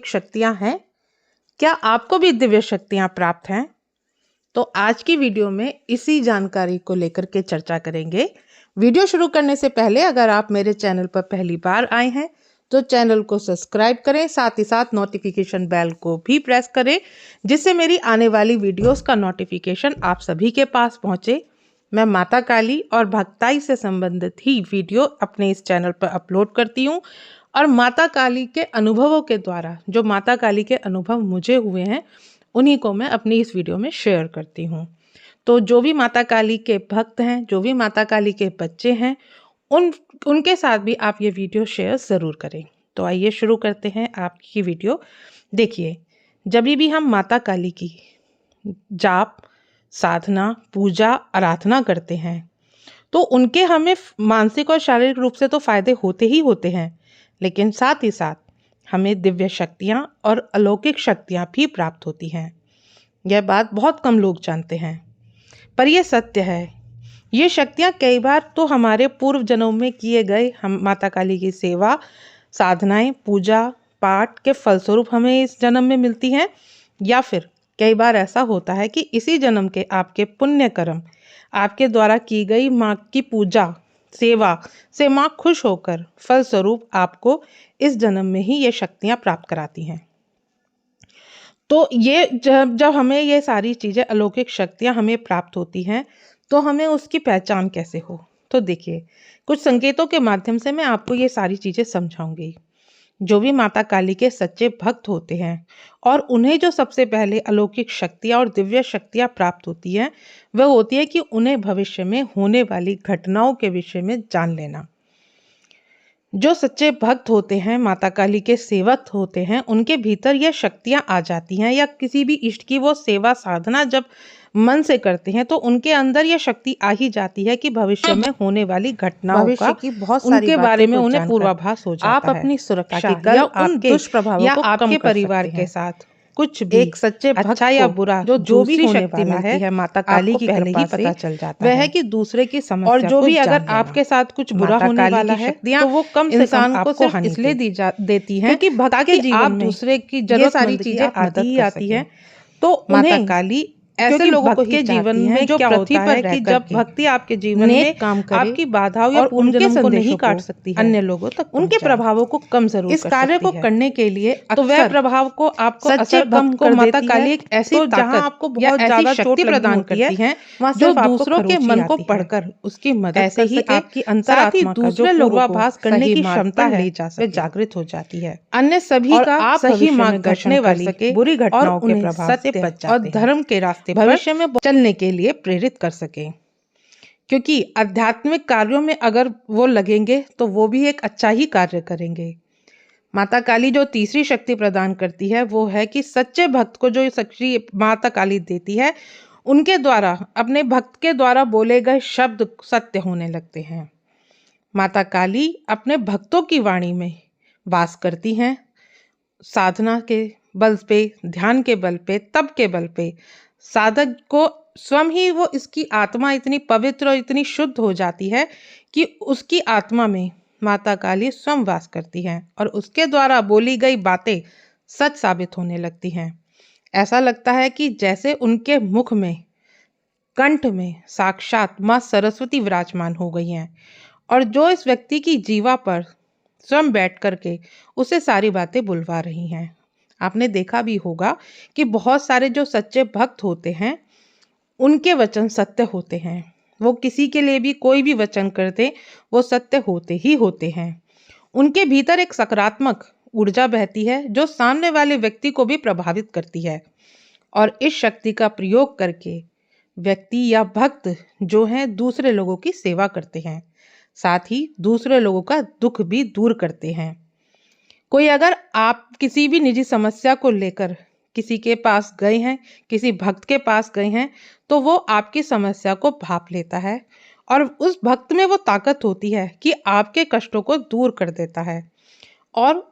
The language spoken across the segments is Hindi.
अलौकिक शक्तियां हैं? क्या आपको भी दिव्य शक्तियां प्राप्त हैं? तो आज की वीडियो में इसी जानकारी को लेकर के चर्चा करेंगे। वीडियो शुरू करने से पहले अगर आप मेरे चैनल पर पहली बार आए हैं तो चैनल को सब्सक्राइब करें, साथ ही साथ नोटिफिकेशन बेल को भी प्रेस करें, जिससे मेरी आने वाली वीडियोस का नोटिफिकेशन आप सभी के पास पहुंचे। मैं माता काली और भक्ताई से संबंधित ही वीडियो अपने इस चैनल पर अपलोड करती हूँ और माता काली के अनुभवों के द्वारा जो माता काली के अनुभव मुझे हुए हैं उन्हीं को मैं अपनी इस वीडियो में शेयर करती हूँ। तो जो भी माता काली के भक्त हैं, जो भी माता काली के बच्चे हैं, उनके साथ भी आप ये वीडियो शेयर ज़रूर करें। तो आइए शुरू करते हैं आपकी वीडियो। देखिए, जब भी हम माता काली की जाप, साधना, पूजा, आराधना करते हैं तो उनके हमें मानसिक और शारीरिक रूप से तो फायदे होते ही होते हैं, लेकिन साथ ही साथ हमें दिव्य शक्तियाँ और अलौकिक शक्तियाँ भी प्राप्त होती हैं। यह बात बहुत कम लोग जानते हैं, पर यह सत्य है। ये शक्तियाँ कई बार तो हमारे पूर्व जन्मों में किए गए हम माता काली की सेवा, साधनाएं, पूजा पाठ के फलस्वरूप हमें इस जन्म में मिलती हैं, या फिर कई बार ऐसा होता है कि इसी जन्म के आपके पुण्य कर्म, आपके द्वारा की गई माँ की पूजा सेवा से माँ खुश होकर फलस्वरूप आपको इस जन्म में ही ये शक्तियाँ प्राप्त कराती हैं। तो ये जब हमें ये सारी चीज़ें अलौकिक शक्तियाँ हमें प्राप्त होती हैं तो हमें उसकी पहचान कैसे हो? तो देखिए, कुछ संकेतों के माध्यम से मैं आपको ये सारी चीज़ें समझाऊंगी। जो भी माता काली के सच्चे भक्त होते हैं और उन्हें जो सबसे पहले अलौकिक शक्तियाँ और दिव्य शक्तियाँ प्राप्त होती हैं, वह होती है कि उन्हें भविष्य में होने वाली घटनाओं के विषय में जान लेना। जो सच्चे भक्त होते हैं, माता काली के सेवक होते हैं, उनके भीतर यह शक्तियाँ आ जाती हैं, या किसी भी इष्ट की वो सेवा साधना जब मन से करते हैं तो उनके अंदर यह शक्ति आ ही जाती है कि भविष्य में होने वाली घटनाओं का की बहुत उनके बारे में उन्हें पूर्वाभास हो जाता है। आप अपनी सुरक्षा या उन दुष्प्रभावों को आपके परिवार के साथ कुछ भी एक सच्चे अच्छा या बुरा जो भी शक्ति मिलती है माता काली की पहले ही पता चल जाता है। वह है कि दूसरे की समस्या और जो भी अगर आपके साथ कुछ बुरा होने वाला है तो वो कम से कम आपको सिर्फ इसलिए देती है क्योंकि भक्त के जीवन में दूसरे की जरूरत सारी चीजें आती है। तो माता काली ऐसे लोगों को ही जीवन में जो पृथ्वी पर कि जब भक्ति आपके जीवन में काम करे, आपकी बाधाओं या उनके को नहीं काट सकती है, अन्य लोगों तक उनके प्रभावों को कम जरूर इस कार्य को करने के लिए तो वह प्रभाव को आपको असर कम को माता काली एक ऐसी जहां आपको बहुत ज्यादा शक्ति प्रदान करती है जो दूसरों के मन को पढ़कर उसकी मदद ऐसे ही आपकी अंतरात्मा का जो पूर्वाभास करने की क्षमता है वह जागृत हो जाती है। अन्य सभी का आप सही मार्गदर्शन वाली बुरी घटनाओं के प्रभाव से बच और धर्म के रास्ते भविष्य में चलने के लिए प्रेरित कर सके, क्योंकि आध्यात्मिक कार्यों में अगर वो लगेंगे तो वो भी एक अच्छा ही कार्य करेंगे। माता काली जो तीसरी शक्ति प्रदान करती है वो है कि सच्चे भक्त को जो शक्ति माता काली देती है, उनके द्वारा अपने भक्त के द्वारा बोले गए शब्द सत्य होने लगते हैं। माता काली अपने भक्तों की वाणी में वास करती हैं। साधना के बल पे, ध्यान के बल पे, तप के बल पे साधक को स्वयं ही वो इसकी आत्मा इतनी पवित्र और इतनी शुद्ध हो जाती है कि उसकी आत्मा में माता काली स्वयं वास करती हैं और उसके द्वारा बोली गई बातें सच साबित होने लगती हैं। ऐसा लगता है कि जैसे उनके मुख में, कंठ में साक्षात माँ सरस्वती विराजमान हो गई हैं और जो इस व्यक्ति की जीवा पर स्वयं बैठ करके उसे सारी बातें बुलवा रही हैं। आपने देखा भी होगा कि बहुत सारे जो सच्चे भक्त होते हैं उनके वचन सत्य होते हैं। वो किसी के लिए भी कोई भी वचन करते वो सत्य होते ही होते हैं। उनके भीतर एक सकारात्मक ऊर्जा बहती है जो सामने वाले व्यक्ति को भी प्रभावित करती है और इस शक्ति का प्रयोग करके व्यक्ति या भक्त जो हैं दूसरे लोगों की सेवा करते हैं, साथ ही दूसरे लोगों का दुख भी दूर करते हैं। कोई अगर आप किसी भी निजी समस्या को लेकर किसी के पास गए हैं, किसी भक्त के पास गए हैं, तो वो आपकी समस्या को भांप लेता है और उस भक्त में वो ताकत होती है कि आपके कष्टों को दूर कर देता है और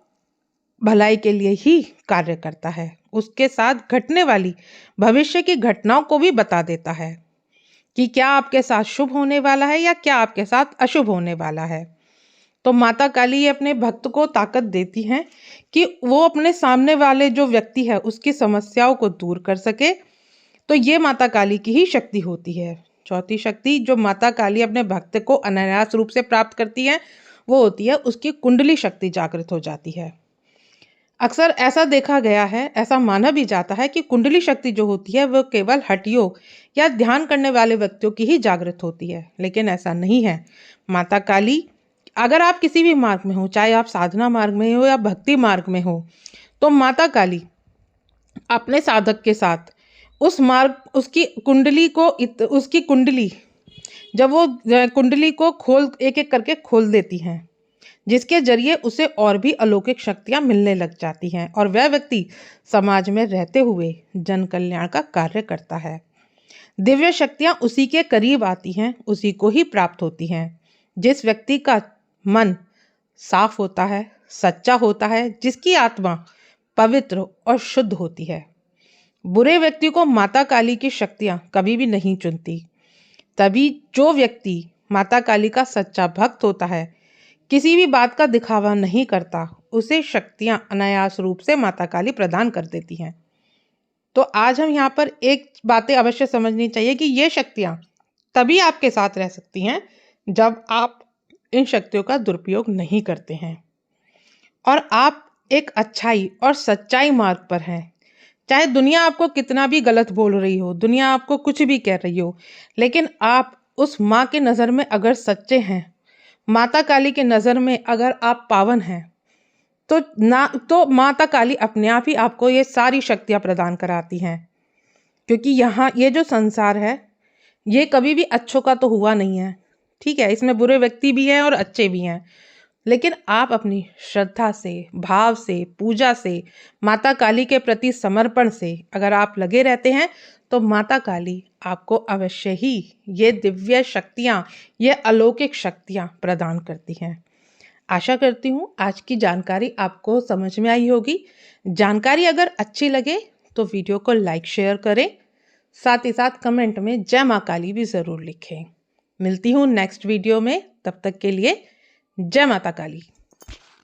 भलाई के लिए ही कार्य करता है। उसके साथ घटने वाली भविष्य की घटनाओं को भी बता देता है कि क्या आपके साथ शुभ होने वाला है या क्या आपके साथ अशुभ होने वाला है। तो माता काली ये अपने भक्त को ताकत देती हैं कि वो अपने सामने वाले जो व्यक्ति है उसकी समस्याओं को दूर कर सके। तो ये माता काली की ही शक्ति होती है। चौथी शक्ति जो माता काली अपने भक्त को अनायास रूप से प्राप्त करती है वो होती है उसकी कुंडली शक्ति जागृत हो जाती है। अक्सर ऐसा देखा गया है, ऐसा माना भी जाता है कि कुंडली शक्ति जो होती है वो केवल हठयोग या ध्यान करने वाले व्यक्तियों की ही जागृत होती है, लेकिन ऐसा नहीं है। माता काली, अगर आप किसी भी मार्ग में हो, चाहे आप साधना मार्ग में हो या भक्ति मार्ग में हो, तो माता काली अपने साधक के साथ उस मार्ग उसकी कुंडली जब वो कुंडली को खोल एक एक करके खोल देती हैं, जिसके जरिए उसे और भी अलौकिक शक्तियां मिलने लग जाती हैं और वह व्यक्ति समाज में रहते हुए जन कल्याण का कार्य करता है। दिव्य शक्तियां उसी के करीब आती हैं, उसी को ही प्राप्त होती हैं जिस व्यक्ति का मन साफ होता है, सच्चा होता है, जिसकी आत्मा पवित्र और शुद्ध होती है। बुरे व्यक्ति को माता काली की शक्तियां कभी भी नहीं चुनती। तभी जो व्यक्ति माता काली का सच्चा भक्त होता है, किसी भी बात का दिखावा नहीं करता, उसे शक्तियां अनायास रूप से माता काली प्रदान कर देती हैं। तो आज हम यहाँ पर एक बातें अवश्य समझनी चाहिए कि ये शक्तियां तभी आपके साथ रह सकती हैं जब आप इन शक्तियों का दुरुपयोग नहीं करते हैं और आप एक अच्छाई और सच्चाई मार्ग पर हैं। चाहे दुनिया आपको कितना भी गलत बोल रही हो, दुनिया आपको कुछ भी कह रही हो, लेकिन आप उस माँ की नज़र में अगर सच्चे हैं, माता काली की नज़र में अगर आप पावन हैं, तो माता काली अपने आप ही आपको ये सारी शक्तियाँ प्रदान कराती हैं। क्योंकि यहाँ ये जो संसार है ये कभी भी अच्छों का तो हुआ नहीं है, ठीक है, इसमें बुरे व्यक्ति भी हैं और अच्छे भी हैं, लेकिन आप अपनी श्रद्धा से, भाव से, पूजा से, माता काली के प्रति समर्पण से अगर आप लगे रहते हैं तो माता काली आपको अवश्य ही ये दिव्य शक्तियाँ, ये अलौकिक शक्तियाँ प्रदान करती हैं। आशा करती हूँ आज की जानकारी आपको समझ में आई होगी। जानकारी अगर अच्छी लगे तो वीडियो को लाइक शेयर करें, साथ ही साथ कमेंट में जय माँ काली भी ज़रूर लिखें। मिलती हूँ नेक्स्ट वीडियो में, तब तक के लिए जय माता काली।